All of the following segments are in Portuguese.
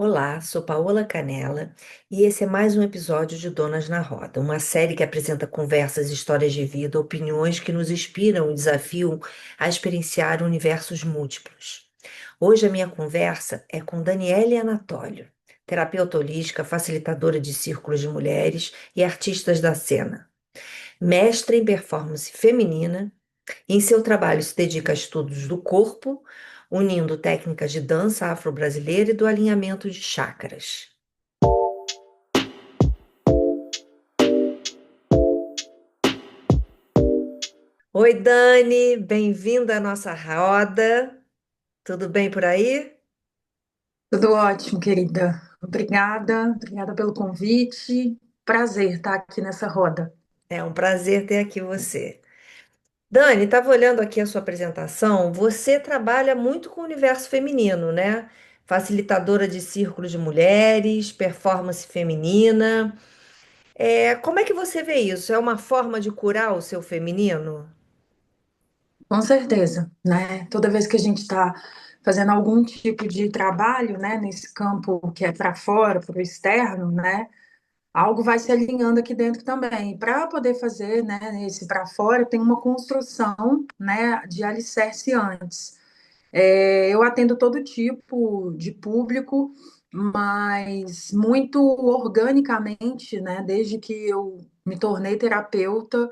Olá, sou Paola Canela e esse é mais um episódio de Donas na Roda, uma série que apresenta conversas, histórias de vida, opiniões que nos inspiram e desafiam a experienciar universos múltiplos. Hoje a minha conversa é com Daniele Anatólio, terapeuta holística, facilitadora de círculos de mulheres e artistas da cena, mestre em performance feminina. Em seu trabalho se dedica a estudos do corpo, unindo técnicas de dança afro-brasileira e do alinhamento de chakras. Oi, Dani, bem-vinda à nossa roda. Tudo bem por aí? Tudo ótimo, querida. Obrigada pelo convite. Prazer estar aqui nessa roda. É um prazer ter aqui você. Dani, estava olhando aqui a sua apresentação. Você trabalha muito com o universo feminino, né? Facilitadora de círculos de mulheres, performance feminina. Como é que você vê isso? É uma forma de curar o seu feminino? Com certeza, né? Toda vez que a gente está fazendo algum tipo de trabalho, né, nesse campo que é para fora, para o externo, né, algo vai se alinhando aqui dentro também. Para poder fazer, né, esse para fora, tem uma construção, né, de alicerce antes. Eu atendo todo tipo de público, mas muito organicamente, né? Desde que eu me tornei terapeuta,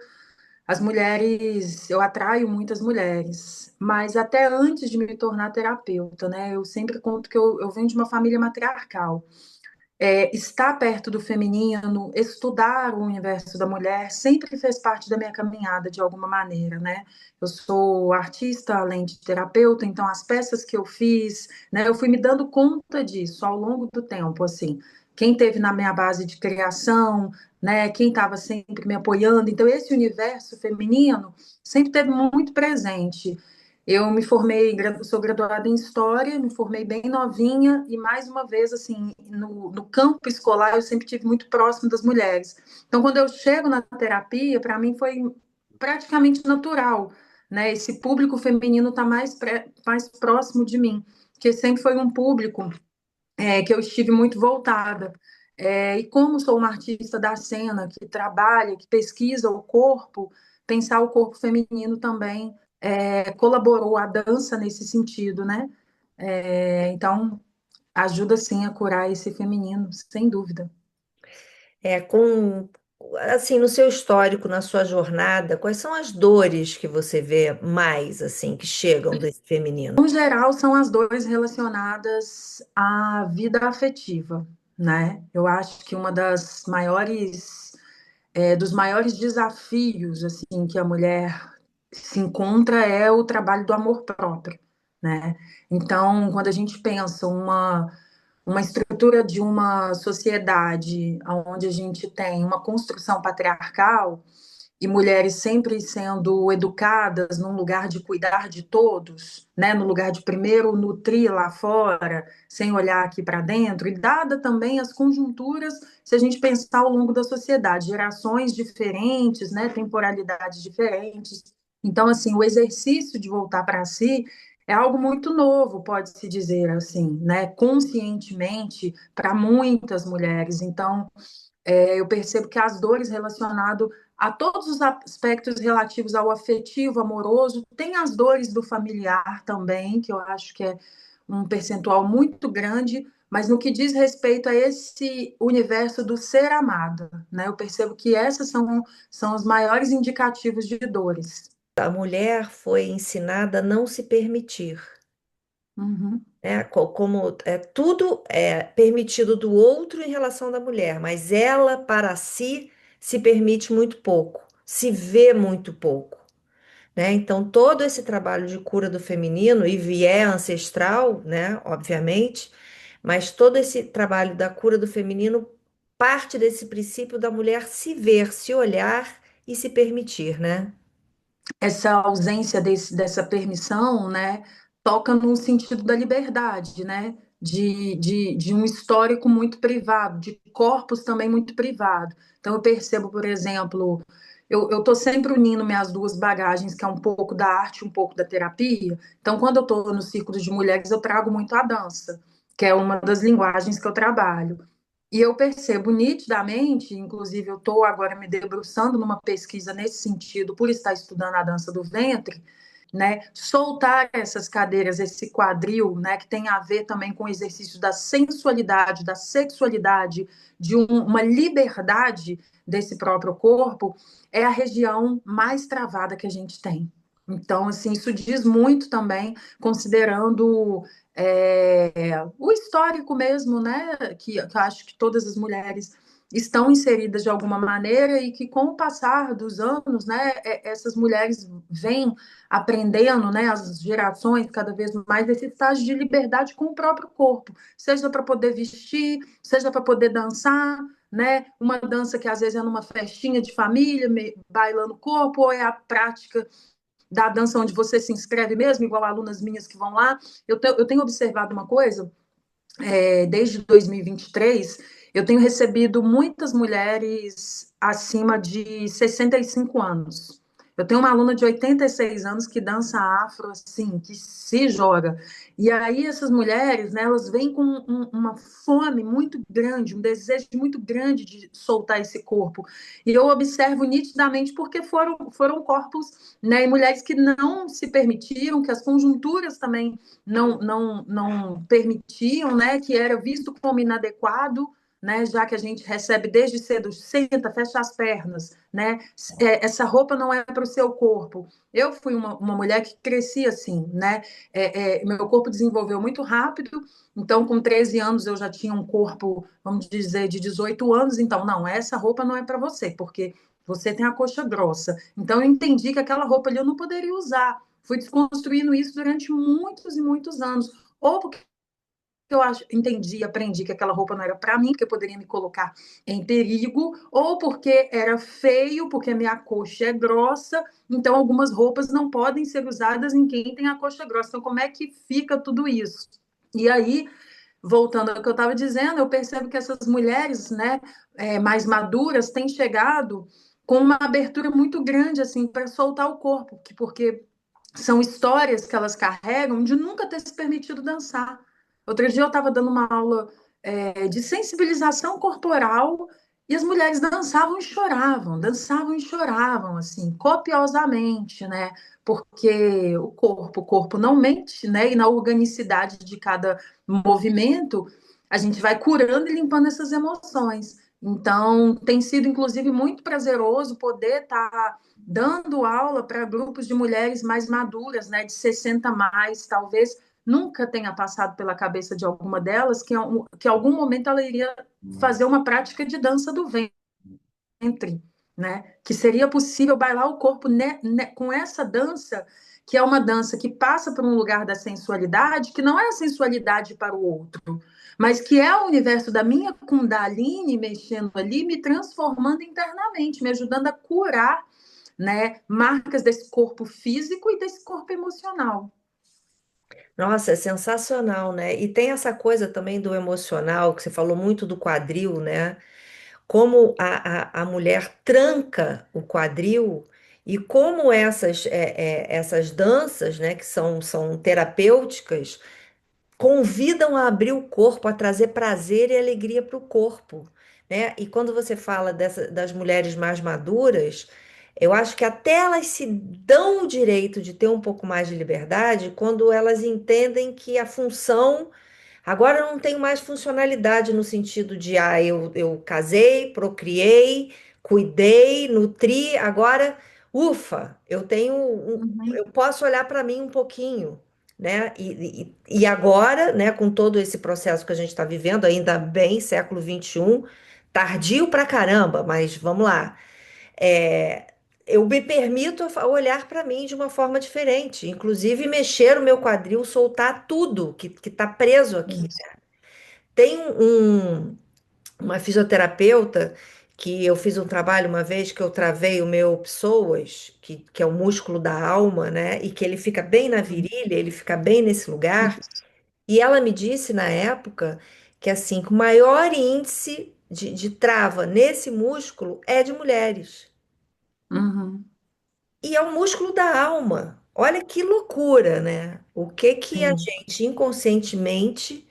as mulheres, eu atraio muitas mulheres. Mas até antes de me tornar terapeuta, né? Eu sempre conto que eu venho de uma família matriarcal. Estar perto do feminino, estudar o universo da mulher, sempre fez parte da minha caminhada de alguma maneira, né? Eu sou artista, além de terapeuta, então as peças que eu fiz, né, eu fui me dando conta disso ao longo do tempo, assim. Quem teve na minha base de criação, né, quem estava sempre me apoiando, então esse universo feminino sempre teve muito presente. Eu me formei, sou graduada em História, me formei bem novinha e, mais uma vez, assim, no campo escolar, eu sempre tive muito próximo das mulheres. Então, quando eu chego na terapia, para mim foi praticamente natural, né? Esse público feminino está mais próximo de mim, que sempre foi um público que eu estive muito voltada. E como sou uma artista da cena, que trabalha, que pesquisa o corpo, pensar o corpo feminino também colaborou a dança nesse sentido, né? Então, ajuda sim a curar esse feminino, sem dúvida. Com assim, no seu histórico, na sua jornada, quais são as dores que você vê mais assim que chegam desse feminino? No geral, são as dores relacionadas à vida afetiva, né? Eu acho que uma das maiores dos maiores desafios assim que a mulher se encontra é o trabalho do amor próprio, né? Então, quando a gente pensa uma estrutura de uma sociedade onde a gente tem uma construção patriarcal e mulheres sempre sendo educadas num lugar de cuidar de todos, né, no lugar de primeiro nutrir lá fora, sem olhar aqui para dentro, e dada também as conjunturas, se a gente pensar ao longo da sociedade, gerações diferentes, né, temporalidades diferentes. Então, assim, o exercício de voltar para si é algo muito novo, pode-se dizer assim, né, conscientemente para muitas mulheres. Então, eu percebo que as dores relacionadas a todos os aspectos relativos ao afetivo, amoroso, tem as dores do familiar também, que eu acho que é um percentual muito grande, mas no que diz respeito a esse universo do ser amado, né? Eu percebo que essas são os maiores indicativos de dores. A mulher foi ensinada a não se permitir, Uhum. né? Como tudo é permitido do outro em relação da mulher, mas ela para si se permite muito pouco, se vê muito pouco. Né? Então, todo esse trabalho de cura do feminino, e viés ancestral, né? Obviamente, mas todo esse trabalho da cura do feminino parte desse princípio da mulher se ver, se olhar e se permitir, né? Essa ausência dessa permissão, né, toca no sentido da liberdade, né, de um histórico muito privado, de corpos também muito privado. Então, eu percebo, por exemplo, eu estou sempre unindo minhas duas bagagens, que é um pouco da arte, um pouco da terapia. Então, quando eu estou no círculo de mulheres, eu trago muito a dança. que é uma das linguagens que eu trabalho. E eu percebo nitidamente, inclusive eu estou agora me debruçando numa pesquisa nesse sentido, por estar estudando a dança do ventre, né? Soltar essas cadeiras, esse quadril, né? Que tem a ver também com o exercício da sensualidade, da sexualidade, de uma liberdade desse próprio corpo, é a região mais travada que a gente tem. Então, assim, isso diz muito também, considerando o histórico mesmo, né? Que eu acho que todas as mulheres estão inseridas de alguma maneira e que com o passar dos anos, né, essas mulheres vêm aprendendo, né, as gerações cada vez mais esse estágio de liberdade com o próprio corpo, seja para poder vestir, seja para poder dançar, né, uma dança que às vezes é numa festinha de família, bailando o corpo, ou é a prática da dança onde você se inscreve mesmo, igual alunas minhas que vão lá. Eu tenho observado uma coisa, desde 2023, eu tenho recebido muitas mulheres acima de 65 anos. Eu tenho uma aluna de 86 anos que dança afro, assim, que se joga. E aí essas mulheres, né, elas vêm com uma fome muito grande, um desejo muito grande de soltar esse corpo. E eu observo nitidamente porque foram corpos, né, e mulheres que não se permitiram, que as conjunturas também não permitiam, né, que era visto como inadequado, né, já que a gente recebe desde cedo, senta, fecha as pernas, né, essa roupa não é para o seu corpo. Eu fui uma mulher que cresci assim, né, meu corpo desenvolveu muito rápido, então com 13 anos eu já tinha um corpo, vamos dizer, de 18 anos, então não, essa roupa não é para você, porque você tem a coxa grossa. Então eu entendi que aquela roupa ali eu não poderia usar. Fui desconstruindo isso durante muitos e muitos anos. Ou porque eu entendi, aprendi que aquela roupa não era para mim, porque poderia me colocar em perigo, ou porque era feio, porque a minha coxa é grossa, então algumas roupas não podem ser usadas em quem tem a coxa grossa. Então, como é que fica tudo isso? E aí, voltando ao que eu estava dizendo, eu percebo que essas mulheres, né, mais maduras têm chegado com uma abertura muito grande assim para soltar o corpo, porque são histórias que elas carregam de nunca ter se permitido dançar. Outro dia eu estava dando uma aula de sensibilização corporal e as mulheres dançavam e choravam, assim, copiosamente, né? Porque o corpo não mente, né? E na organicidade de cada movimento, a gente vai curando e limpando essas emoções. Então, tem sido, inclusive, muito prazeroso poder estar dando aula para grupos de mulheres mais maduras, né, de 60 mais, talvez nunca tenha passado pela cabeça de alguma delas que em algum momento ela iria fazer uma prática de dança do ventre, né? Que seria possível bailar o corpo com essa dança, que é uma dança que passa por um lugar da sensualidade, que não é a sensualidade para o outro, mas que é o universo da minha Kundalini mexendo ali, me transformando internamente, me ajudando a curar, né, marcas desse corpo físico e desse corpo emocional. Nossa, é sensacional, né? E tem essa coisa também do emocional, que você falou muito do quadril, né? Como a mulher tranca o quadril e como essas danças, né, que são terapêuticas, convidam a abrir o corpo, a trazer prazer e alegria para o corpo, né? E quando você fala das mulheres mais maduras, eu acho que até elas se dão o direito de ter um pouco mais de liberdade quando elas entendem que a função agora eu não tenho mais funcionalidade no sentido de, eu casei, procriei, cuidei, nutri, agora, ufa, eu Uhum. posso olhar para mim um pouquinho, né? E agora, né, com todo esse processo que a gente está vivendo, ainda bem, século XXI, tardio pra caramba, mas vamos lá. É, eu me permito olhar para mim de uma forma diferente, inclusive mexer o meu quadril, soltar tudo que está preso aqui. Tem uma fisioterapeuta que eu fiz um trabalho uma vez que eu travei o meu psoas, que é o músculo da alma, né? E que ele fica bem na virilha, ele fica bem nesse lugar. E ela me disse na época que assim, que o maior índice de trava nesse músculo é de mulheres. Uhum. E é o músculo da alma. Olha que loucura, né? O que que a Sim. gente inconscientemente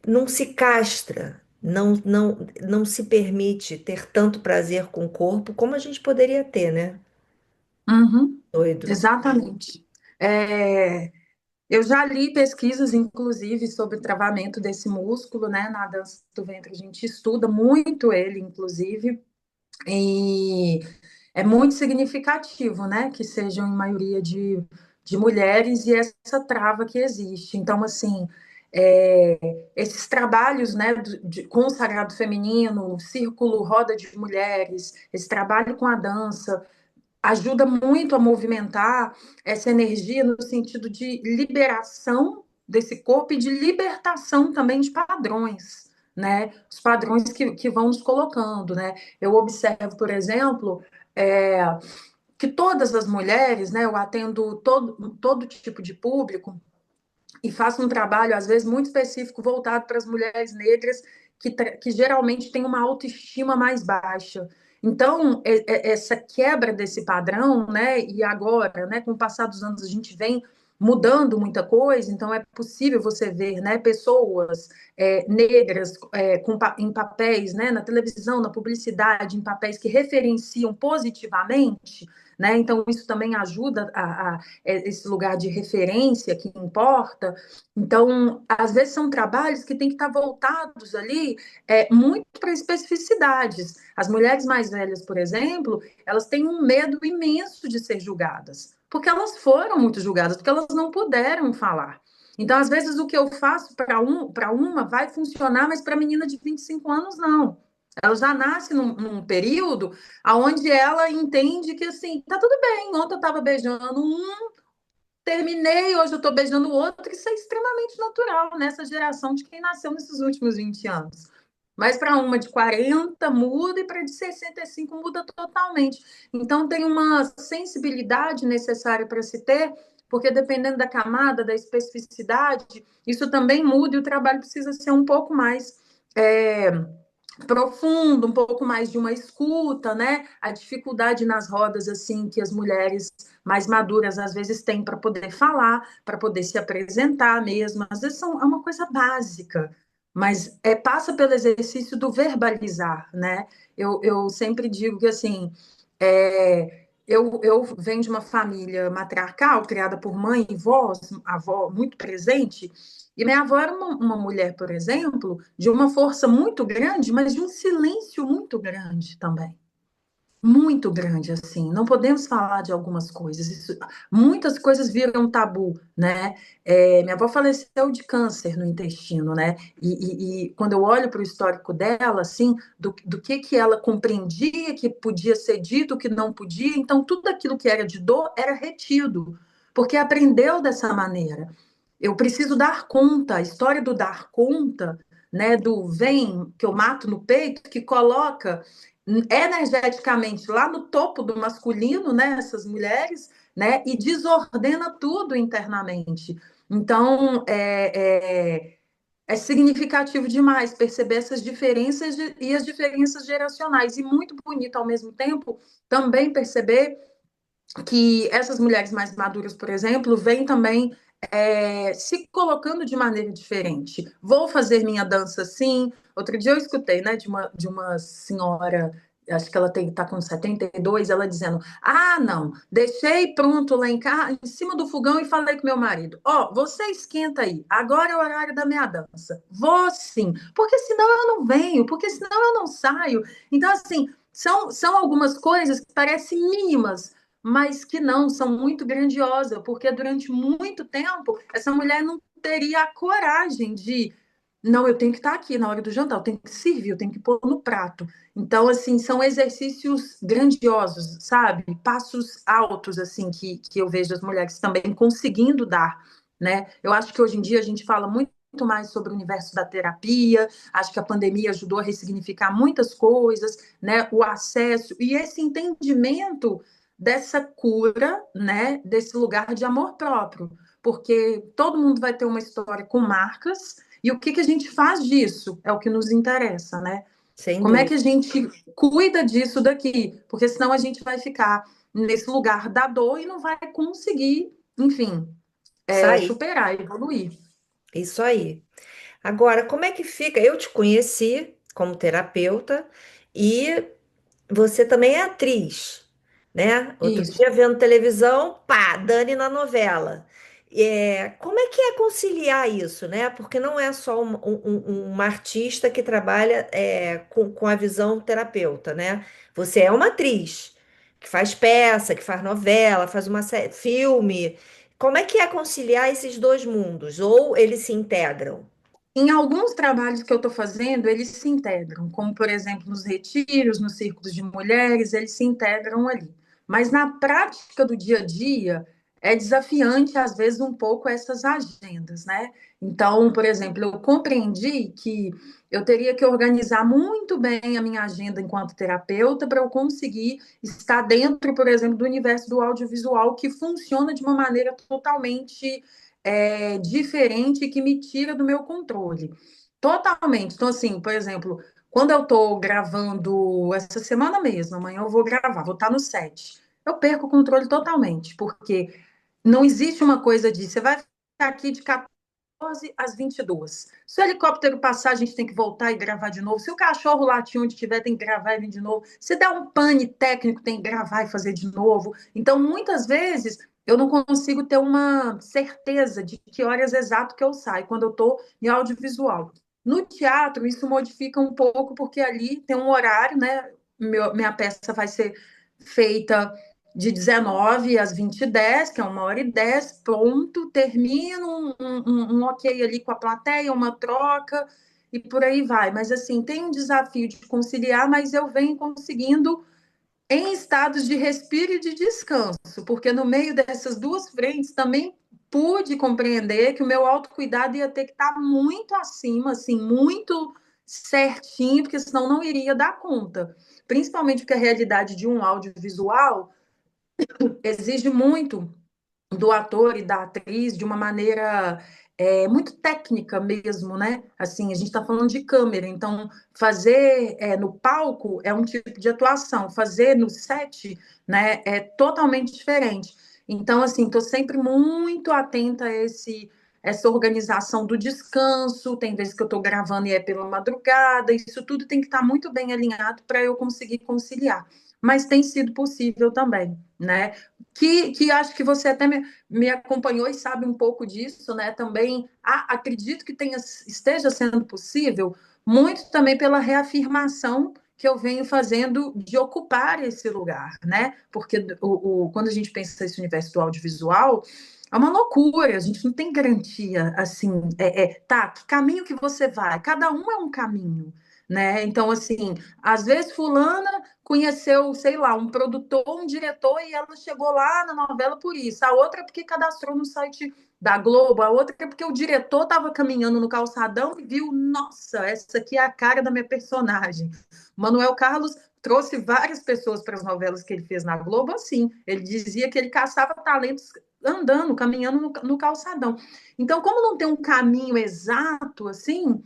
não se castra, não se permite ter tanto prazer com o corpo como a gente poderia ter, né? Uhum, Doido. exatamente. É, eu já li pesquisas, inclusive, sobre o travamento desse músculo, né? Na dança do ventre, a gente estuda muito ele, inclusive, e é muito significativo, né? Que sejam em maioria de mulheres e essa trava que existe. Então, assim, esses trabalhos, né, com o sagrado feminino, o círculo roda de mulheres, esse trabalho com a dança, ajuda muito a movimentar essa energia no sentido de liberação desse corpo e de libertação também de padrões, né? Os padrões que vão nos colocando, né? Eu observo, por exemplo, que todas as mulheres, né? Eu atendo todo tipo de público e faço um trabalho, às vezes, muito específico voltado para as mulheres negras que geralmente têm uma autoestima mais baixa. Então, essa quebra desse padrão, né, e agora, né, com o passar dos anos, a gente vem mudando muita coisa, então é possível você ver, né, pessoas negras em papéis, né, na televisão, na publicidade, em papéis que referenciam positivamente, né, então isso também ajuda a esse lugar de referência que importa. Então, às vezes são trabalhos que têm que estar voltados ali muito para especificidades. As mulheres mais velhas, por exemplo, elas têm um medo imenso de ser julgadas, porque elas foram muito julgadas, porque elas não puderam falar. Então, às vezes, o que eu faço para uma vai funcionar, mas para a menina de 25 anos, não. Ela já nasce num período onde ela entende que, assim, tá tudo bem, ontem eu estava beijando um, terminei, hoje eu estou beijando o outro, isso é extremamente natural nessa geração de quem nasceu nesses últimos 20 anos. Mas para uma de 40 muda e para de 65 muda totalmente. Então tem uma sensibilidade necessária para se ter, porque dependendo da camada, da especificidade, isso também muda e o trabalho precisa ser um pouco mais profundo, um pouco mais de uma escuta, né? A dificuldade nas rodas assim que as mulheres mais maduras às vezes têm para poder falar, para poder se apresentar mesmo. Às vezes é uma coisa básica, mas passa pelo exercício do verbalizar, né? Eu sempre digo que assim, eu venho de uma família matriarcal, criada por mãe e vó, avó muito presente, e minha avó era uma mulher, por exemplo, de uma força muito grande, mas de um silêncio muito grande também. Muito grande, assim. Não podemos falar de algumas coisas. Muitas coisas viram tabu, né? Minha avó faleceu de câncer no intestino, né? E quando eu olho para o histórico dela, assim, do que ela compreendia que podia ser dito, o que não podia, então tudo aquilo que era de dor era retido, porque aprendeu dessa maneira. Eu preciso dar conta, a história do dar conta, né, do vem que eu mato no peito, que coloca energeticamente lá no topo do masculino, né, essas mulheres, né, e desordena tudo internamente. Então, é significativo demais perceber essas diferenças e as diferenças geracionais. E muito bonito, ao mesmo tempo, também perceber que essas mulheres mais maduras, por exemplo, vêm também se colocando de maneira diferente. Vou fazer minha dança assim. Outro dia eu escutei, né, de uma senhora, acho que ela está com 72, ela dizendo: Ah, não, deixei pronto lá em casa, em cima do fogão e falei com meu marido: Ó, você esquenta aí, agora é o horário da minha dança. Vou sim, porque senão eu não venho, porque senão eu não saio. Então, assim, são algumas coisas que parecem mínimas, mas que não, são muito grandiosas, porque durante muito tempo essa mulher não teria a coragem de, não, eu tenho que estar aqui na hora do jantar, eu tenho que servir, eu tenho que pôr no prato. Então, assim, são exercícios grandiosos, sabe? Passos altos, assim, que eu vejo as mulheres também conseguindo dar, né? Eu acho que hoje em dia a gente fala muito mais sobre o universo da terapia, acho que a pandemia ajudou a ressignificar muitas coisas, né? O acesso e esse entendimento dessa cura, né, desse lugar de amor próprio, porque todo mundo vai ter uma história com marcas, e o que a gente faz disso é o que nos interessa, né? Sem Como é dúvida. que a gente cuida disso daqui? Porque senão a gente vai ficar nesse lugar da dor e não vai conseguir, enfim, Sair. superar, evoluir. Isso aí. Agora, como é que fica? Eu te conheci como terapeuta e você também é atriz, né? Outro Isso. dia vendo televisão, pá, Dani na novela. Como é que é conciliar isso, né? Porque não é só uma artista que trabalha com a visão terapeuta, né? Você é uma atriz que faz peça, que faz novela, faz uma filme. Como é que é conciliar esses dois mundos? Ou eles se integram? Em alguns trabalhos que eu estou fazendo, eles se integram, como, por exemplo, nos retiros, nos círculos de mulheres, eles se integram ali. Mas na prática do dia a dia, é desafiante, às vezes, um pouco essas agendas, né? Então, por exemplo, eu compreendi que eu teria que organizar muito bem a minha agenda enquanto terapeuta para eu conseguir estar dentro, por exemplo, do universo do audiovisual, que funciona de uma maneira totalmente diferente que me tira do meu controle. Totalmente. Então, assim, por exemplo, quando eu estou gravando essa semana mesmo, amanhã eu vou gravar, vou estar no set. Eu perco o controle totalmente, porque não existe uma coisa de você vai ficar aqui de 14 às 22. Se o helicóptero passar, a gente tem que voltar e gravar de novo. Se o cachorro latir onde tiver, tem que gravar e vir de novo. Se der um pane técnico, tem que gravar e fazer de novo. Então, muitas vezes, eu não consigo ter uma certeza de que horas exato que eu saio quando eu estou em audiovisual. No teatro, isso modifica um pouco, porque ali tem um horário, né? Minha peça vai ser feita de 19 às 20h10, que é 1h10, pronto, termino um ok ali com a plateia, uma troca e por aí vai. Mas assim, tem um desafio de conciliar, mas eu venho conseguindo em estados de respiro e de descanso, porque no meio dessas duas frentes também pude compreender que o meu autocuidado ia ter que estar muito acima, assim, muito certinho, porque senão não iria dar conta. Principalmente porque a realidade de um audiovisual exige muito do ator e da atriz de uma maneira muito técnica mesmo, né? Assim, a gente está falando de câmera, então fazer no palco é um tipo de atuação, fazer no set, né, é totalmente diferente. Então, assim, estou sempre muito atenta a essa organização do descanso. Tem vezes que eu estou gravando e é pela madrugada. Isso tudo tem que estar muito bem alinhado para eu conseguir conciliar. Mas tem sido possível também, né? Que acho que você até me acompanhou e sabe um pouco disso, né? Também acredito que esteja sendo possível, muito também pela reafirmação que eu venho fazendo de ocupar esse lugar, né? Porque quando a gente pensa nesse universo do audiovisual, é uma loucura, a gente não tem garantia assim, tá, que caminho que você vai? Cada um é um caminho, né? Então, assim, às vezes fulana conheceu, sei lá, um produtor, um diretor, e ela chegou lá na novela por isso. A outra é porque cadastrou no site da Globo, a outra é porque o diretor estava caminhando no calçadão e viu, nossa, essa aqui é a cara da minha personagem. Manuel Carlos trouxe várias pessoas para as novelas que ele fez na Globo, assim. Ele dizia que ele caçava talentos andando, caminhando no calçadão. Então, como não tem um caminho exato, assim,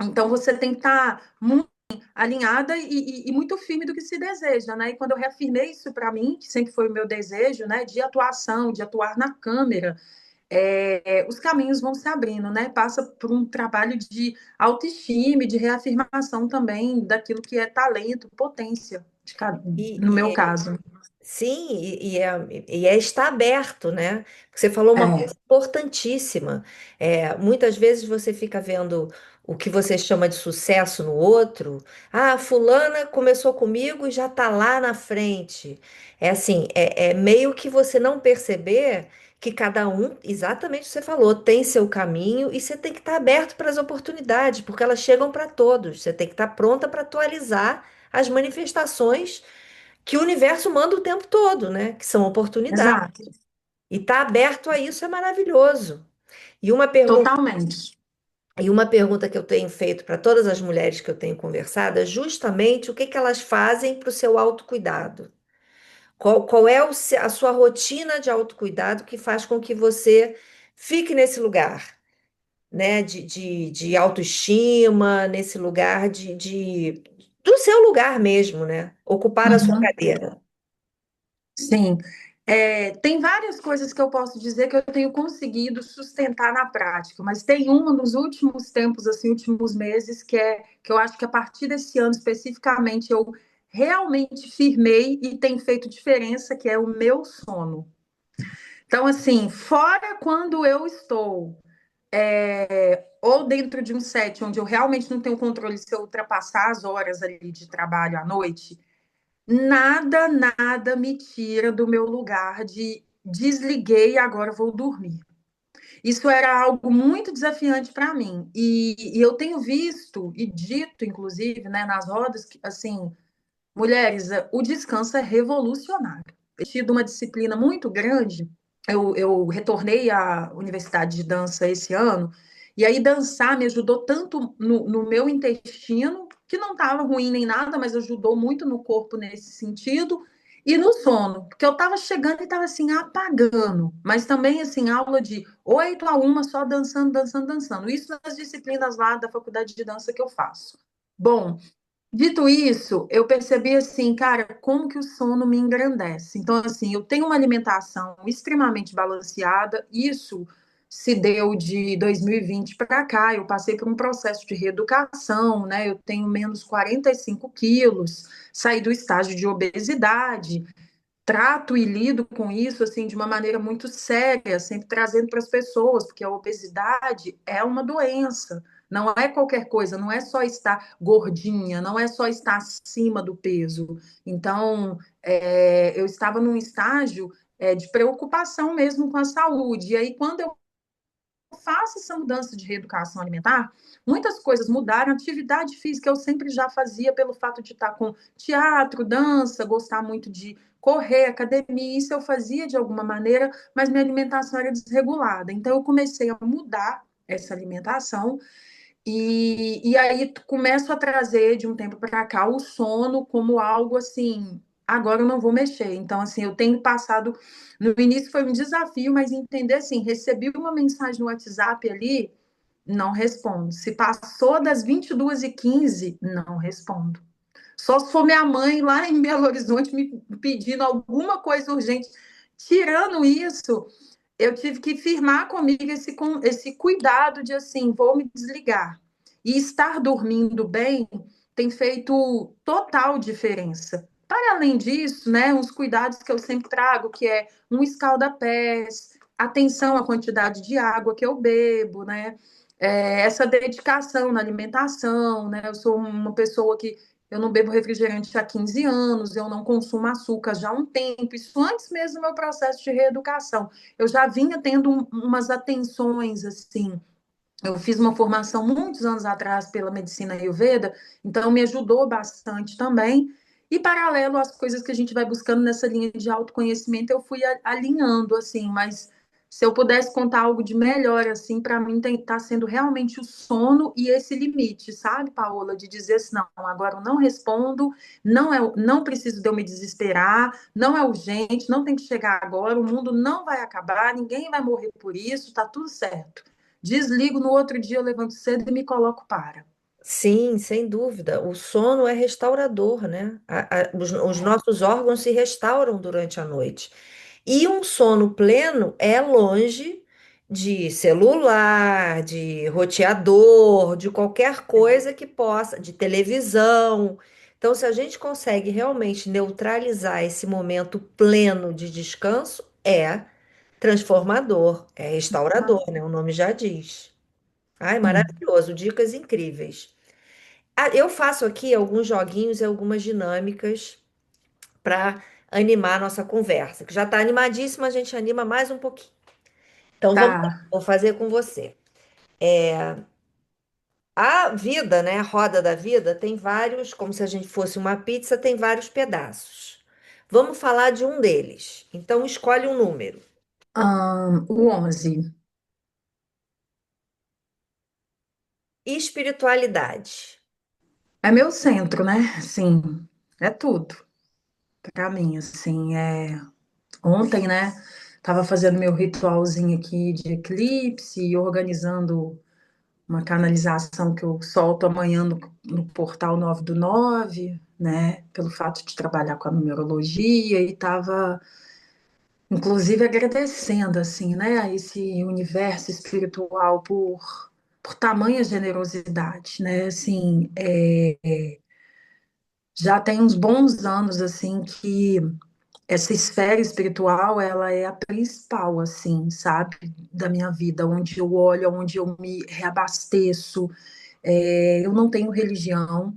então você tem que estar muito alinhada e muito firme do que se deseja, né? E quando eu reafirmei isso para mim, que sempre foi o meu desejo, né, de atuação, de atuar na câmera, os caminhos vão se abrindo, né? Passa por um trabalho de autoestima, e de reafirmação também daquilo que é talento, potência, no meu E, caso. Sim, e é estar aberto, né? Você falou uma É, coisa importantíssima. Muitas vezes você fica vendo o que você chama de sucesso no outro. Ah, fulana começou comigo e já está lá na frente. É assim, é meio que você não perceber que cada um, exatamente o que você falou, tem seu caminho e você tem que estar aberto para as oportunidades, porque elas chegam para todos. Você tem que estar pronta para atualizar as manifestações que o universo manda o tempo todo, né? Que são oportunidades. exato, E estar aberto a isso é maravilhoso. E uma pergunta, totalmente. e uma pergunta que eu tenho feito para todas as mulheres que eu tenho conversado é justamente o que que elas fazem para o seu autocuidado. Qual é a sua rotina de autocuidado que faz com que você fique nesse lugar, né? De autoestima, nesse lugar do seu lugar mesmo, né? Ocupar a sua Uhum. cadeira. Sim. Tem várias coisas que eu posso dizer que eu tenho conseguido sustentar na prática, mas tem uma nos últimos tempos, assim, últimos meses, que eu acho que a partir desse ano especificamente eu realmente firmei e tem feito diferença, que é o meu sono. Então, assim, fora quando eu estou ou dentro de um set onde eu realmente não tenho controle se eu ultrapassar as horas ali de trabalho à noite, nada, nada me tira do meu lugar de desliguei e agora vou dormir. Isso era algo muito desafiante para mim. E eu tenho visto e dito, inclusive, né, nas rodas, que, assim, mulheres, o descanso é revolucionário. Eu tive uma disciplina muito grande. Eu retornei à universidade de dança esse ano, e aí dançar me ajudou tanto no meu intestino, que não estava ruim nem nada, mas ajudou muito no corpo nesse sentido, e no sono, porque eu estava chegando e estava assim, apagando, mas também assim, aula de 8 a 1 só dançando, dançando, dançando. Isso nas disciplinas lá da faculdade de dança que eu faço. Bom, dito isso, eu percebi assim, cara, como que o sono me engrandece. Então, assim, eu tenho uma alimentação extremamente balanceada. Isso se deu de 2020 para cá. Eu passei por um processo de reeducação, né? Eu tenho menos 45 quilos, saí do estágio de obesidade, trato e lido com isso assim de uma maneira muito séria, sempre trazendo para as pessoas, porque a obesidade é uma doença, não é qualquer coisa, não é só estar gordinha, não é só estar acima do peso. Então, eu estava num estágio de preocupação mesmo com a saúde. E aí, quando eu faço essa mudança de reeducação alimentar, muitas coisas mudaram. Atividade física eu sempre já fazia pelo fato de estar com teatro, dança, gostar muito de correr, academia, isso eu fazia de alguma maneira, mas minha alimentação era desregulada. Então eu comecei a mudar essa alimentação e aí começo a trazer de um tempo para cá o sono como algo assim, agora eu não vou mexer. Então, assim, eu tenho passado. No início foi um desafio, mas entender assim, recebi uma mensagem no WhatsApp ali, não respondo. Se passou das 22h15, não respondo. Só se for minha mãe lá em Belo Horizonte me pedindo alguma coisa urgente. Tirando isso, eu tive que firmar comigo esse cuidado de assim, vou me desligar. E estar dormindo bem tem feito total diferença. Para além disso, né, uns cuidados que eu sempre trago, que é um escalda-pés, atenção à quantidade de água que eu bebo, né? Essa dedicação na alimentação, né? Eu sou uma pessoa que eu não bebo refrigerante há 15 anos, eu não consumo açúcar já há um tempo, isso antes mesmo do meu processo de reeducação. Eu já vinha tendo umas atenções assim. Eu fiz uma formação muitos anos atrás pela medicina Ayurveda, então me ajudou bastante também. E paralelo às coisas que a gente vai buscando nessa linha de autoconhecimento, eu fui alinhando assim, mas se eu pudesse contar algo de melhor assim, para mim está sendo realmente o sono e esse limite, sabe, Paola, de dizer assim, não, agora eu não respondo, não preciso de eu me desesperar, não é urgente, não tem que chegar agora, o mundo não vai acabar, ninguém vai morrer por isso, tá tudo certo. Desligo, no outro dia eu levanto cedo e me coloco para. Sim, sem dúvida. O sono é restaurador, né? Os nossos órgãos se restauram durante a noite. E um sono pleno é longe de celular, de roteador, de qualquer coisa que possa, de televisão. Então, se a gente consegue realmente neutralizar esse momento pleno de descanso, é transformador, é restaurador, né? O nome já diz. Ai, Sim, maravilhoso, dicas incríveis. Eu faço aqui alguns joguinhos e algumas dinâmicas para animar a nossa conversa, que já está animadíssima, a gente anima mais um pouquinho. Então vamos lá, tá, vou fazer com você. A vida, né, a roda da vida tem vários, como se a gente fosse uma pizza, tem vários pedaços. Vamos falar de um deles. Então escolhe um número. o 11 Espiritualidade. é meu centro, né? Sim, é tudo para mim, assim, ontem, né, tava fazendo meu ritualzinho aqui de eclipse e organizando uma canalização que eu solto amanhã no portal 9 do 9, né, pelo fato de trabalhar com a numerologia e tava Inclusive agradecendo assim, né, a esse universo espiritual por tamanha generosidade, né? Assim, já tem uns bons anos assim que essa esfera espiritual, ela é a principal, assim, sabe, da minha vida, onde eu olho, onde eu me reabasteço. Eu não tenho religião.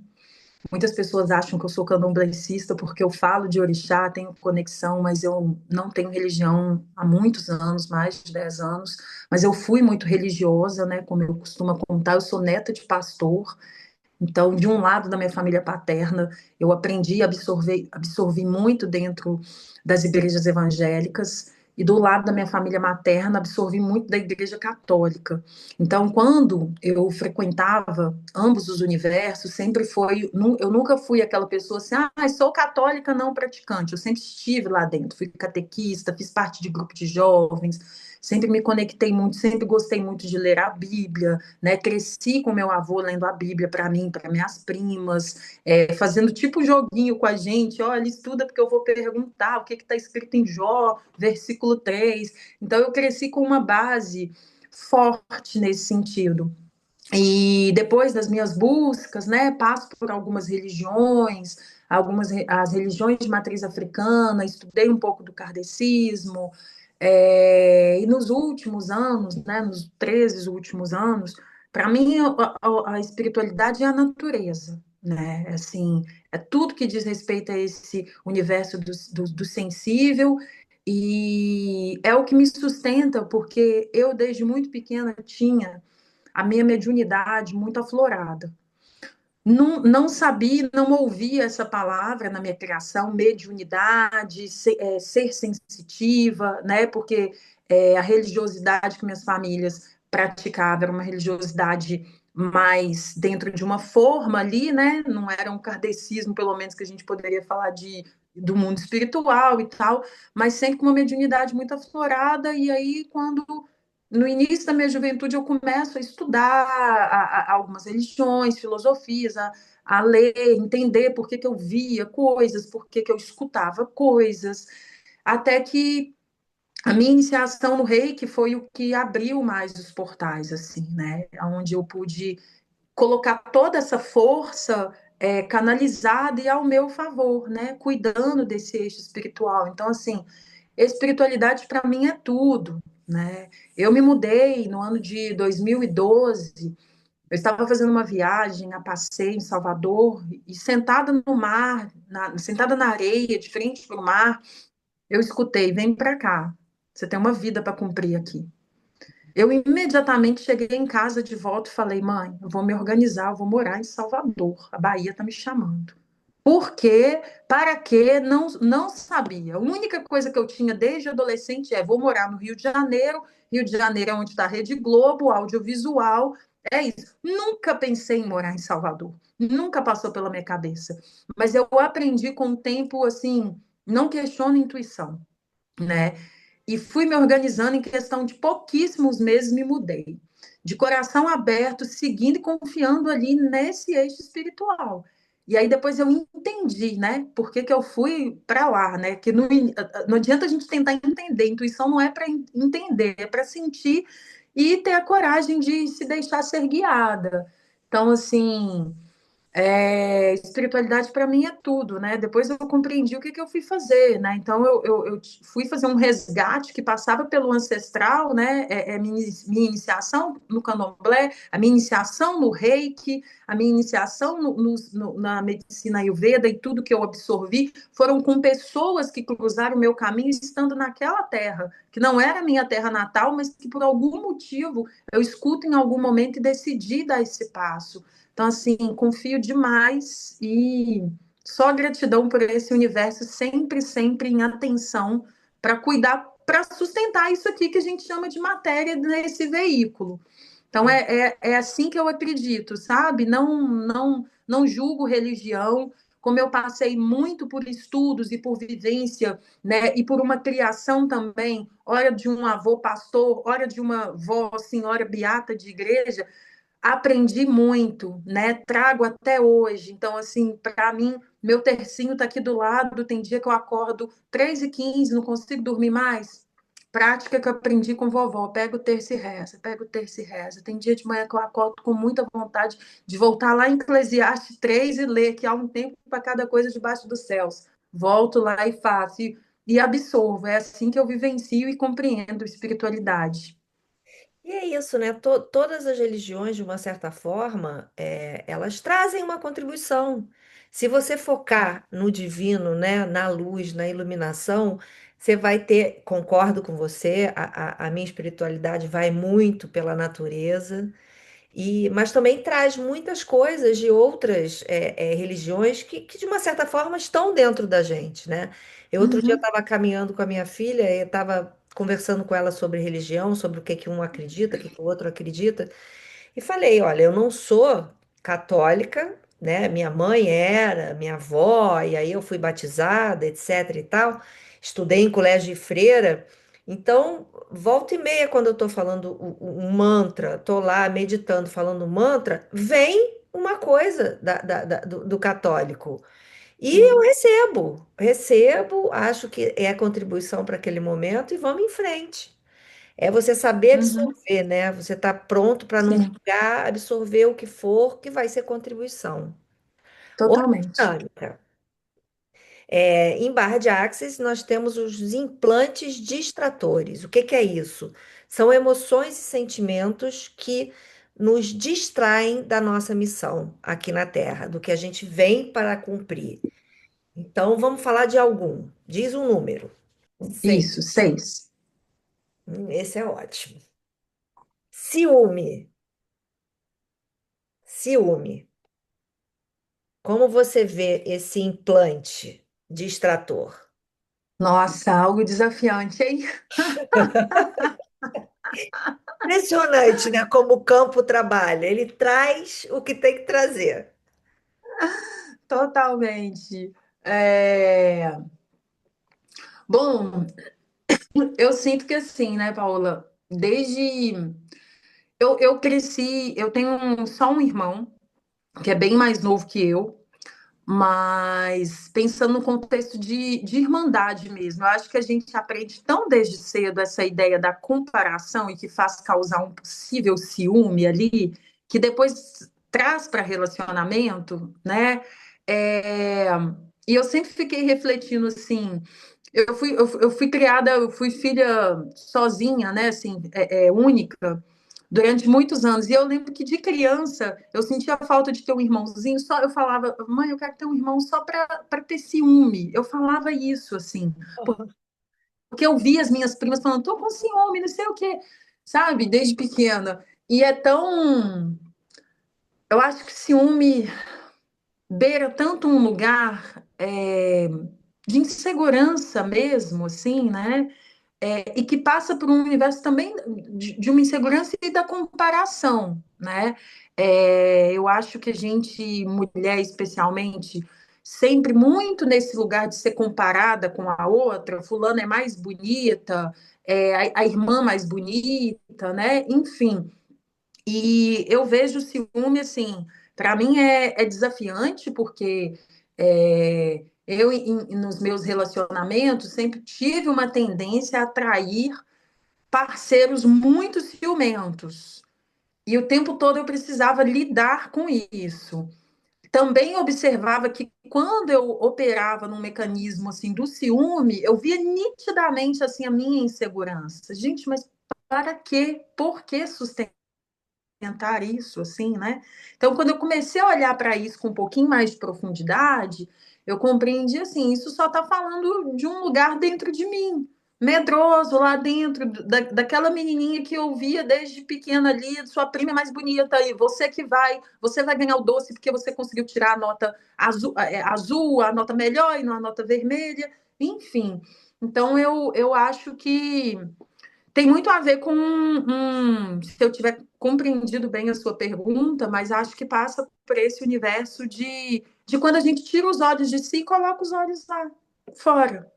Muitas pessoas acham que eu sou candomblessista porque eu falo de orixá, tenho conexão, mas eu não tenho religião há muitos anos, mais de 10 anos. Mas eu fui muito religiosa, né? Como eu costumo contar, eu sou neta de pastor. Então, de um lado da minha família paterna, eu aprendi a absorvi muito dentro das igrejas evangélicas, e do lado da minha família materna, absorvi muito da igreja católica. Então, quando eu frequentava ambos os universos, sempre foi. Eu nunca fui aquela pessoa assim, sou católica não praticante. Eu sempre estive lá dentro, fui catequista, fiz parte de grupo de jovens, sempre me conectei muito, sempre gostei muito de ler a Bíblia, né? Cresci com meu avô lendo a Bíblia para mim, para minhas primas, fazendo tipo um joguinho com a gente. Olha, estuda porque eu vou perguntar o que está escrito em Jó, versículo 3. Então, eu cresci com uma base forte nesse sentido. E depois das minhas buscas, né, passo por algumas religiões, as religiões de matriz africana, estudei um pouco do kardecismo, e nos últimos anos, né, nos 13 últimos anos, para mim a espiritualidade é a natureza, né, assim, é tudo que diz respeito a esse universo do sensível, e é o que me sustenta, porque eu desde muito pequena tinha a minha mediunidade muito aflorada. Não sabia, não ouvia essa palavra na minha criação, mediunidade, ser sensitiva, né? Porque a religiosidade que minhas famílias praticavam era uma religiosidade mais dentro de uma forma ali, né? Não era um kardecismo, pelo menos, que a gente poderia falar do mundo espiritual e tal, mas sempre com uma mediunidade muito aflorada. E aí, quando no início da minha juventude, eu começo a estudar algumas religiões, filosofias, a ler, entender por que, que eu via coisas, por que, que eu escutava coisas, até que a minha iniciação no Reiki foi o que abriu mais os portais, assim, né? Onde eu pude colocar toda essa força canalizada e ao meu favor, né? Cuidando desse eixo espiritual. Então, assim, espiritualidade para mim é tudo, né? Eu me mudei no ano de 2012. Eu estava fazendo uma viagem a passeio em Salvador e sentada no mar, sentada na areia, de frente para o mar, eu escutei: vem para cá, você tem uma vida para cumprir aqui. Eu imediatamente cheguei em casa de volta e falei: mãe, eu vou me organizar, eu vou morar em Salvador, a Bahia está me chamando. Por quê? Para quê? Não sabia. A única coisa que eu tinha desde adolescente é: vou morar no Rio de Janeiro. Rio de Janeiro é onde está a Rede Globo, audiovisual. É isso. Nunca pensei em morar em Salvador. Nunca passou pela minha cabeça. Mas eu aprendi com o tempo, assim, não questiono intuição, né? E fui me organizando em questão de pouquíssimos meses, me mudei. De coração aberto, seguindo e confiando ali nesse eixo espiritual. E aí depois eu entendi, né? Por que, que eu fui para lá, né? Que não adianta a gente tentar entender. Intuição não é para entender, é para sentir e ter a coragem de se deixar ser guiada. Então, assim, espiritualidade para mim é tudo, né? Depois eu compreendi o que, que eu fui fazer, né? Então eu fui fazer um resgate que passava pelo ancestral, né? Minha iniciação no candomblé, a minha iniciação no reiki, a minha iniciação na medicina ayurveda e tudo que eu absorvi foram com pessoas que cruzaram o meu caminho estando naquela terra, que não era a minha terra natal, mas que por algum motivo eu escuto em algum momento e decidi dar esse passo. Então, assim, confio demais e só gratidão por esse universo sempre, sempre em atenção para cuidar, para sustentar isso aqui que a gente chama de matéria nesse veículo. Então, é assim que eu acredito, sabe? Não julgo religião, como eu passei muito por estudos e por vivência, né? E por uma criação também, ora de um avô pastor, ora de uma avó senhora beata de igreja, aprendi muito, né? Trago até hoje. Então, assim, para mim, meu tercinho está aqui do lado, tem dia que eu acordo 3h15, não consigo dormir mais. Prática que eu aprendi com vovó, pega o terço e reza, pega o terço e reza. Tem dia de manhã que eu acordo com muita vontade de voltar lá em Eclesiastes 3 e ler que há um tempo para cada coisa debaixo dos céus. Volto lá e faço, e absorvo. É assim que eu vivencio e compreendo espiritualidade. E é isso, né? Todas as religiões, de uma certa forma, elas trazem uma contribuição. Se você focar no divino, né, na luz, na iluminação, você vai ter, concordo com você, a minha espiritualidade vai muito pela natureza. Mas também traz muitas coisas de outras religiões que, de uma certa forma, estão dentro da gente, né? Eu, outro dia, Uhum, estava caminhando com a minha filha e estava conversando com ela sobre religião, sobre o que um acredita, o que o outro acredita. E falei, olha, eu não sou católica, né? Minha mãe era, minha avó, e aí eu fui batizada, etc e tal. Estudei em colégio de freira. Então, volta e meia, quando eu estou falando um mantra, estou lá meditando, falando mantra, vem uma coisa do católico. E eu sim. recebo, acho que é contribuição para aquele momento e vamos em frente. É você saber Uhum, absorver, né? Você tá pronto para não sim, julgar, absorver o que for, que vai ser contribuição. Outra totalmente. dinâmica. Em barra de Axis, nós temos os implantes distratores. O que que é isso? São emoções e sentimentos que nos distraem da nossa missão aqui na Terra, do que a gente vem para cumprir. Então, vamos falar de algum. Diz um número. Sei. Isso, 6. Esse é ótimo. Ciúme. Ciúme. Como você vê esse implante de extrator? Nossa, algo desafiante, hein? Impressionante, né? Como o campo trabalha. Ele traz o que tem que trazer. Totalmente. É... Bom, eu sinto que assim, né, Paula? Desde. Eu cresci, eu tenho só um irmão, que é bem mais novo que eu, mas pensando no contexto de irmandade mesmo, eu acho que a gente aprende tão desde cedo essa ideia da comparação e que faz causar um possível ciúme ali, que depois traz para relacionamento, né? É, E eu sempre fiquei refletindo assim. Eu fui criada, eu fui filha sozinha, né? Assim, única durante muitos anos. E eu lembro que de criança eu sentia falta de ter um irmãozinho. Só eu falava, mãe, eu quero ter um irmão só para ter ciúme. Eu falava isso assim, porque eu via as minhas primas falando, tô com ciúme, não sei o quê, sabe? Desde pequena. E é tão. Eu acho que ciúme beira tanto um lugar de insegurança mesmo, assim, né? E que passa por um universo também de uma insegurança e da comparação, né? Eu acho que a gente, mulher especialmente, sempre muito nesse lugar de ser comparada com a outra, fulana é mais bonita, a irmã mais bonita, né? Enfim, e eu vejo o ciúme assim, para mim é desafiante, porque nos meus relacionamentos, sempre tive uma tendência a atrair parceiros muito ciumentos. E o tempo todo eu precisava lidar com isso. Também observava que quando eu operava num mecanismo assim do ciúme, eu via nitidamente assim a minha insegurança. Gente, mas para quê? Por que sustentar isso, assim, né? Então, quando eu comecei a olhar para isso com um pouquinho mais de profundidade, eu compreendi assim, isso só está falando de um lugar dentro de mim, medroso lá dentro daquela menininha que eu via desde pequena ali, sua prima é mais bonita aí, você vai ganhar o doce porque você conseguiu tirar a nota azul, a nota melhor e não a nota vermelha, enfim. Então eu acho que tem muito a ver com se eu tiver compreendido bem a sua pergunta, mas acho que passa por esse universo de quando a gente tira os olhos de si e coloca os olhos lá fora,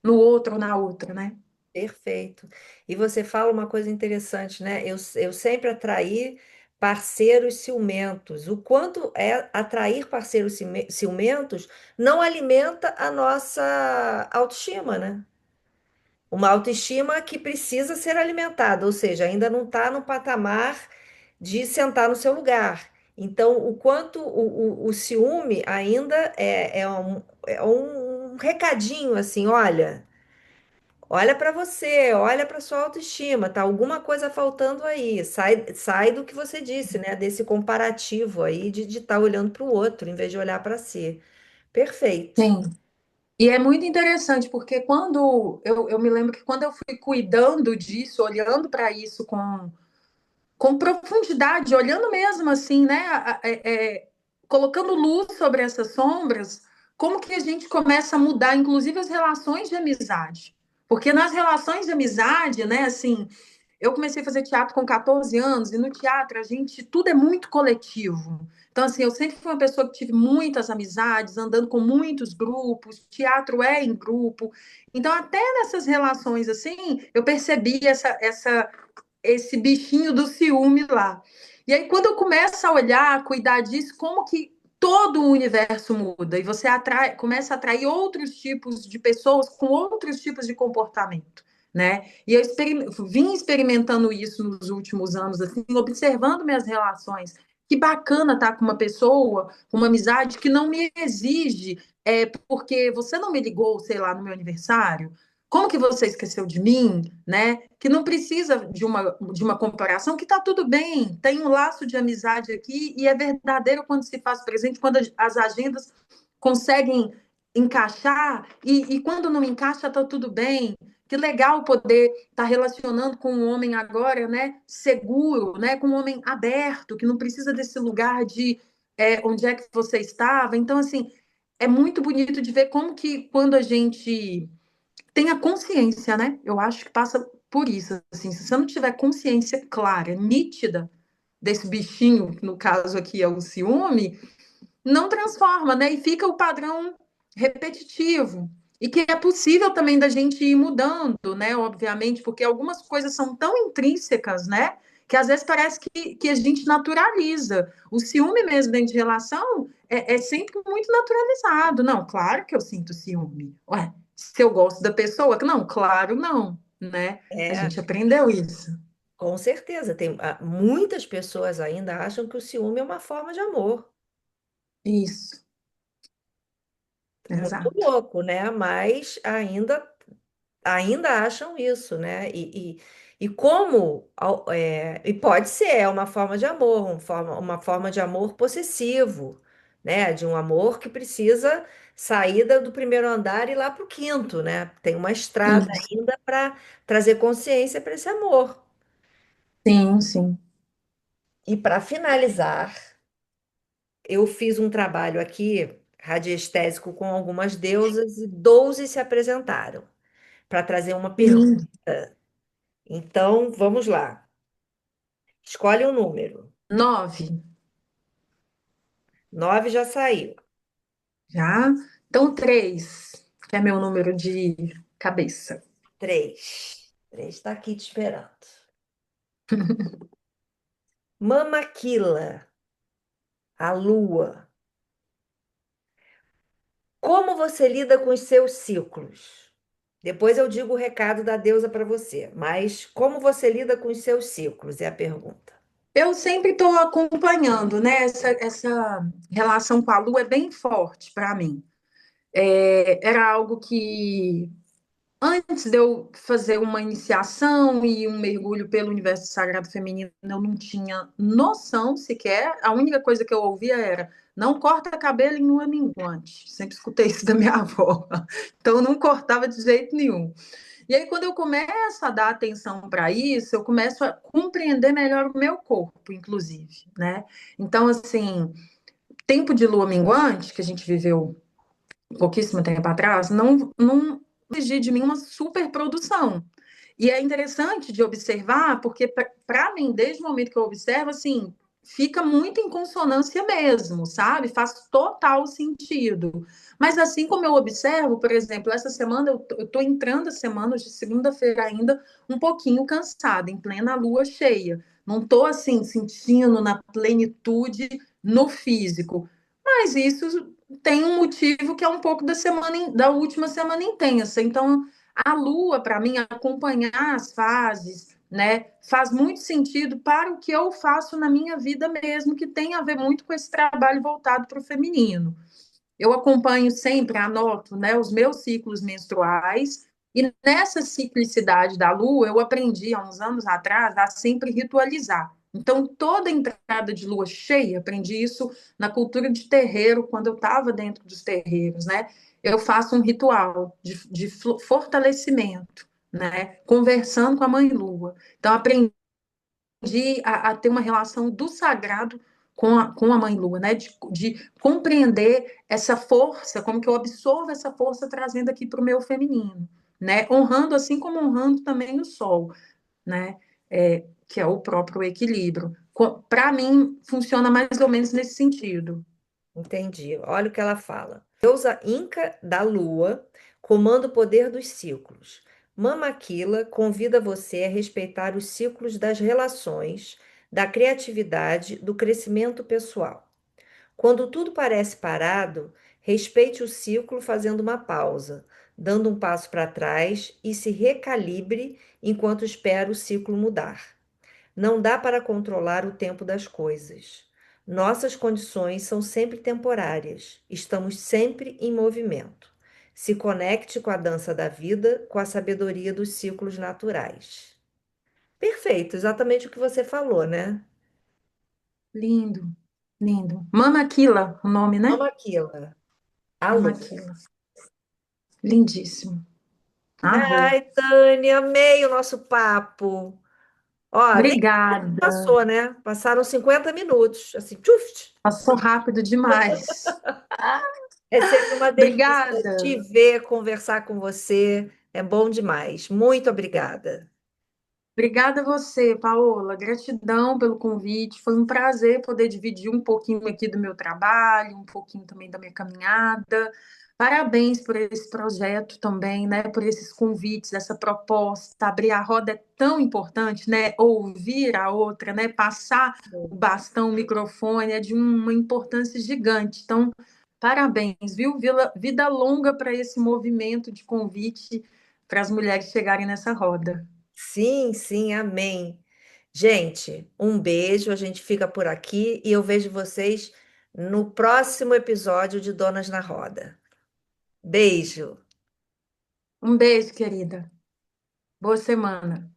no outro ou na outra, né? Perfeito. E você fala uma coisa interessante, né? Eu sempre atraí parceiros ciumentos. O quanto é atrair parceiros ciumentos não alimenta a nossa autoestima, né? Uma autoestima que precisa ser alimentada, ou seja, ainda não está no patamar de sentar no seu lugar. Então, o quanto o ciúme ainda é um recadinho assim, olha para você, olha para sua autoestima, tá alguma coisa faltando aí. Sai do que você disse, né? Desse comparativo aí de estar olhando para o outro em vez de olhar para si. Perfeito. Sim. E é muito interessante, porque quando eu me lembro que quando eu fui cuidando disso, olhando para isso com profundidade, olhando mesmo assim, né? Colocando luz sobre essas sombras, como que a gente começa a mudar, inclusive, as relações de amizade. Porque nas relações de amizade, né, assim, eu comecei a fazer teatro com 14 anos e no teatro a gente tudo é muito coletivo. Então assim, eu sempre fui uma pessoa que tive muitas amizades, andando com muitos grupos, teatro é em grupo. Então até nessas relações assim, eu percebi esse bichinho do ciúme lá. E aí quando eu começo a olhar, a cuidar disso, como que todo o universo muda e você começa a atrair outros tipos de pessoas com outros tipos de comportamento, né? E eu vim experimentando isso nos últimos anos, assim, observando minhas relações. Que bacana estar com uma pessoa, com uma amizade que não me exige, porque você não me ligou, sei lá, no meu aniversário. Como que você esqueceu de mim, né? Que não precisa de uma comparação, que está tudo bem, tem um laço de amizade aqui e é verdadeiro quando se faz presente, quando as agendas conseguem encaixar e quando não encaixa, está tudo bem. Que legal poder estar relacionando com um homem agora, né, seguro, né, com um homem aberto, que não precisa desse lugar de onde é que você estava. Então, assim, é muito bonito de ver como que quando a gente tem a consciência, né, eu acho que passa por isso, assim, se você não tiver consciência clara, nítida desse bichinho, que no caso aqui é o ciúme, não transforma, né? E fica o padrão repetitivo. E que é possível também da gente ir mudando, né? Obviamente, porque algumas coisas são tão intrínsecas, né? Que às vezes parece que a gente naturaliza. O ciúme mesmo dentro de relação é sempre muito naturalizado. Não, claro que eu sinto ciúme. Ué, se eu gosto da pessoa, não, claro, não, né? A É, gente aprendeu isso. com certeza. Muitas pessoas ainda acham que o ciúme é uma forma de amor. Isso, Muito exato. louco, né? Mas ainda acham isso, né? E pode ser, é uma forma de amor, uma forma de amor possessivo, né? De um amor que precisa sair do primeiro andar e ir lá para o quinto, né? Tem uma estrada Isso. ainda para trazer consciência para esse amor. Sim, sim. E para finalizar, eu fiz um trabalho aqui radiestésico com algumas deusas e 12 se apresentaram para trazer uma Que pergunta. lindo. Então, vamos lá. Escolhe um número. 9. 9 já saiu. Já? Então, 3, que é meu número de cabeça. 3. 3 está aqui te esperando. Mamaquila, a lua. Como você lida com os seus ciclos? Depois eu digo o recado da deusa para você, mas como você lida com os seus ciclos é a pergunta. Eu sempre estou acompanhando, né? Essa relação com a Lua é bem forte para mim. Era algo que, antes de eu fazer uma iniciação e um mergulho pelo universo sagrado feminino, eu não tinha noção sequer. A única coisa que eu ouvia era: não corta cabelo em lua minguante. Sempre escutei isso da minha avó. Então, eu não cortava de jeito nenhum. E aí, quando eu começo a dar atenção para isso, eu começo a compreender melhor o meu corpo, inclusive, né? Então, assim, tempo de lua minguante, que a gente viveu pouquíssimo tempo atrás, não exigia de mim uma superprodução. E é interessante de observar, porque para mim, desde o momento que eu observo, assim, fica muito em consonância mesmo, sabe? Faz total sentido. Mas assim como eu observo, por exemplo, essa semana eu tô entrando a semana de segunda-feira ainda um pouquinho cansada, em plena lua cheia. não estou assim sentindo na plenitude no físico. Mas isso tem um motivo que é um pouco da última semana intensa. Então, a lua, para mim, acompanhar as fases, né, faz muito sentido para o que eu faço na minha vida mesmo, que tem a ver muito com esse trabalho voltado para o feminino. Eu acompanho sempre, anoto, né, os meus ciclos menstruais, e nessa ciclicidade da lua, eu aprendi há uns anos atrás a sempre ritualizar. Então, toda entrada de lua cheia, aprendi isso na cultura de terreiro, quando eu estava dentro dos terreiros, né? Eu faço um ritual de fortalecimento, né? Conversando com a mãe lua. Então, aprendi a ter uma relação do sagrado com a mãe lua, né? De compreender essa força, como que eu absorvo essa força trazendo aqui para o meu feminino, né? Honrando assim como honrando também o sol, né? Que é o próprio equilíbrio. Para mim, funciona mais ou menos nesse sentido. Entendi. Olha o que ela fala. Deusa Inca da Lua comanda o poder dos ciclos. Mama Aquila convida você a respeitar os ciclos das relações, da criatividade, do crescimento pessoal. Quando tudo parece parado, respeite o ciclo fazendo uma pausa, dando um passo para trás e se recalibre enquanto espera o ciclo mudar. Não dá para controlar o tempo das coisas. Nossas condições são sempre temporárias, estamos sempre em movimento. Se conecte com a dança da vida, com a sabedoria dos ciclos naturais. Perfeito, exatamente o que você falou, né? Lindo, lindo. Mama Aquila, o nome, né? Vamos Aquila. Mama Alô. Aquila. Lindíssimo. Arrou. Ai, Tânia, amei o nosso papo. Ó, nem Obrigada. passou, né? Passaram 50 minutos, assim, tchuf. Passou rápido demais. É sempre uma delícia te Obrigada. ver, conversar com você. É bom demais. Muito obrigada. Obrigada a você, Paola. Gratidão pelo convite. Foi um prazer poder dividir um pouquinho aqui do meu trabalho, um pouquinho também da minha caminhada. Parabéns por esse projeto também, né? Por esses convites, essa proposta. Abrir a roda é tão importante, né? Ouvir a outra, né? Passar o bastão, o microfone é de uma importância gigante. Então, parabéns, viu? Vida longa para esse movimento de convite para as mulheres chegarem nessa roda. Sim, sim, amém. Gente, um beijo. A gente fica por aqui e eu vejo vocês no próximo episódio de Donas na Roda. Beijo. Um beijo, querida. Boa semana.